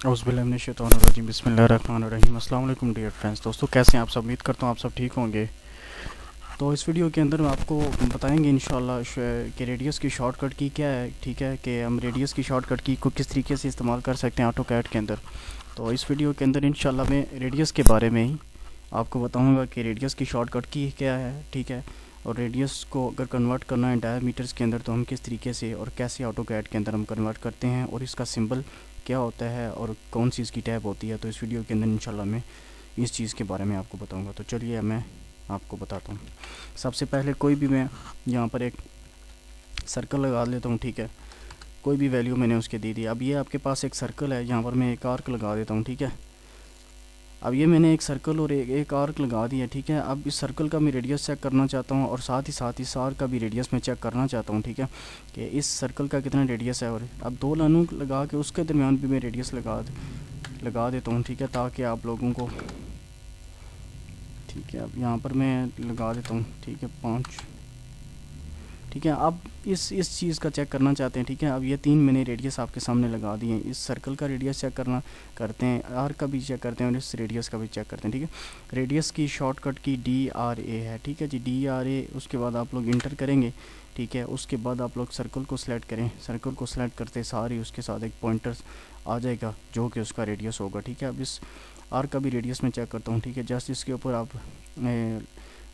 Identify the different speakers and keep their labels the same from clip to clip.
Speaker 1: औज़ुबिल्लाहिमिनश्शैतानिर्रजीम बिस्मिल्लाहिर्रहमानिर्रहीम। अस्सलाम वालेकुम डियर फ्रेंड्स। दोस्तों कैसे हैं आप सब? उम्मीद करता हूँ आप सब ठीक होंगे। तो इस वीडियो के अंदर आपको बताएंगे इंशाल्लाह कि रेडियस की शॉर्टकट की क्या है, ठीक है, कि हम रेडियस की शॉर्टकट की को किस तरीके से इस्तेमाल कर सकते हैं ऑटोकैड के अंदर। तो इस वीडियो के अंदर इंशाल्लाह मैं रेडियस के बारे में ही आपको बताऊँगा कि रेडियस की शॉर्टकट की क्या है, ठीक है, और रेडियस को अगर कन्वर्ट करना है डायमीटर्स के अंदर तो हम किस तरीके से और कैसे ऑटोकैड के अंदर हम कन्वर्ट करते हैं और इसका सिंबल क्या होता है और कौन सी इसकी टैब होती है। तो इस वीडियो के अंदर इंशाल्लाह मैं इस चीज़ के बारे में आपको बताऊंगा। तो चलिए मैं आपको बताता हूँ। सबसे पहले कोई भी मैं यहाँ पर एक सर्कल लगा लेता हूँ, ठीक है, कोई भी वैल्यू मैंने उसके दे दी। अब ये आपके पास एक सर्कल है, यहाँ पर मैं एक आर्क लगा देता हूँ, ठीक है। अब ये मैंने एक सर्कल और एक आर्क लगा दिया, ठीक है। अब इस सर्कल का मैं रेडियस चेक करना चाहता हूँ और साथ ही इस आर्क का भी रेडियस मैं चेक करना चाहता हूँ, ठीक है, कि इस सर्कल का कितना रेडियस है। और अब दो लाइनों लगा के उसके दरमियान भी मैं रेडियस लगा देता हूँ, ठीक है, ताकि आप लोगों को, ठीक है, अब यहाँ पर मैं लगा देता हूँ, ठीक है, 5, ठीक है। अब इस चीज़ का चेक करना चाहते हैं, ठीक है। अब ये 3 मैंने रेडियस आपके सामने लगा दिए हैं। इस सर्कल का रेडियस चेक करते हैं, आर्क का भी चेक करते हैं और इस रेडियस का भी चेक करते हैं, ठीक है। रेडियस की शॉर्टकट की DRA है, ठीक है जी, DRA। उसके बाद आप लोग इंटर करेंगे, ठीक है। उसके बाद आप लोग सर्कल को सिलेक्ट करें, सर्कल को सिलेक्ट करते सारी उसके साथ एक पॉइंटर आ जाएगा जो कि उसका रेडियस होगा, ठीक है। अब इस आर्क का भी रेडियस मैं चेक करता हूँ, ठीक है। जस्ट इसके ऊपर आप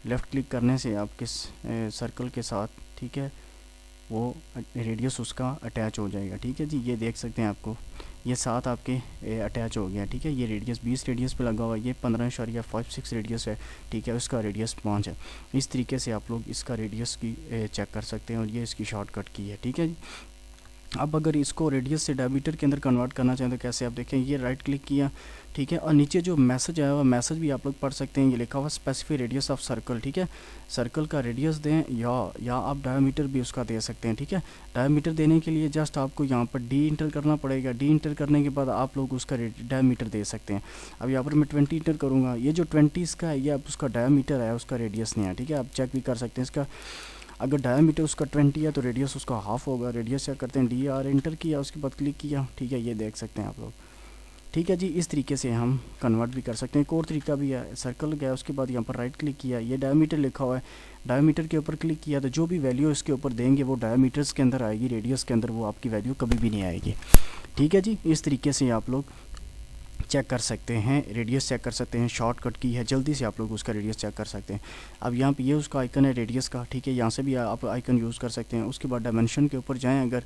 Speaker 1: लेफ़्ट क्लिक करने से आप किस सर्कल के साथ, ठीक है, वो रेडियस उसका अटैच हो जाएगा, ठीक है जी। ये देख सकते हैं आपको ये साथ आपके अटैच हो गया, ठीक है। ये रेडियस 20 रेडियस पे लगा हुआ है, ये 15.56 रेडियस है, ठीक है, उसका रेडियस 5 है। इस तरीके से आप लोग इसका रेडियस की चेक कर सकते हैं और ये इसकी शॉर्टकट की है, ठीक है जी। अब अगर इसको रेडियस से डायमीटर के अंदर कन्वर्ट करना चाहें तो कैसे, आप देखें, ये राइट क्लिक किया, ठीक है, और नीचे जो मैसेज आया हुआ मैसेज भी आप लोग पढ़ सकते हैं। ये लिखा हुआ स्पेसिफाई रेडियस ऑफ सर्कल, ठीक है। सर्कल का रेडियस दें या आप डायमीटर भी उसका दे सकते हैं, ठीक है। डायमीटर देने के लिए जस्ट आपको यहाँ पर डी इंटर करना पड़ेगा। डी इंटर करने के बाद आप लोग उसका डायमीटर दे सकते हैं। अब यहाँ पर मैं 20 इंटर करूँगा। ये जो 20 इसका है ये अब उसका डायमीटर है, उसका रेडियस नहीं है, ठीक है। आप चेक भी कर सकते हैं इसका, अगर डायमीटर उसका 20 है तो रेडियस उसका हाफ होगा। रेडियस चेक करते हैं, DR इंटर किया, उसके बाद क्लिक किया, ठीक है, ये देख सकते हैं आप लोग, ठीक है जी। इस तरीके से हम कन्वर्ट भी कर सकते हैं। एक और तरीका भी है, सर्कल गया, उसके बाद यहाँ पर राइट क्लिक किया, ये डायमीटर लिखा हुआ है, डायमीटर के ऊपर क्लिक किया तो जो भी वैल्यू इसके ऊपर देंगे वो डायमीटर्स के अंदर आएगी, रेडियस के अंदर वो आपकी वैल्यू कभी भी नहीं आएगी, ठीक है जी। इस तरीके से आप लोग चेक कर सकते हैं, रेडियस चेक कर सकते हैं। शॉर्टकट की है, जल्दी से आप लोग उसका रेडियस चेक कर सकते हैं। अब यहाँ पे ये उसका आइकन है रेडियस का, ठीक है, यहाँ से भी आप आइकन यूज़ कर सकते हैं। उसके बाद डायमेंशन के ऊपर जाएं, अगर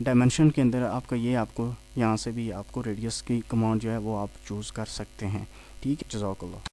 Speaker 1: डायमेंशन के अंदर आपका ये आपको यहाँ से भी आपको रेडियस की कमांड जो है वो आप चूज़ कर सकते हैं, ठीक है। जज़ाकल्लाह।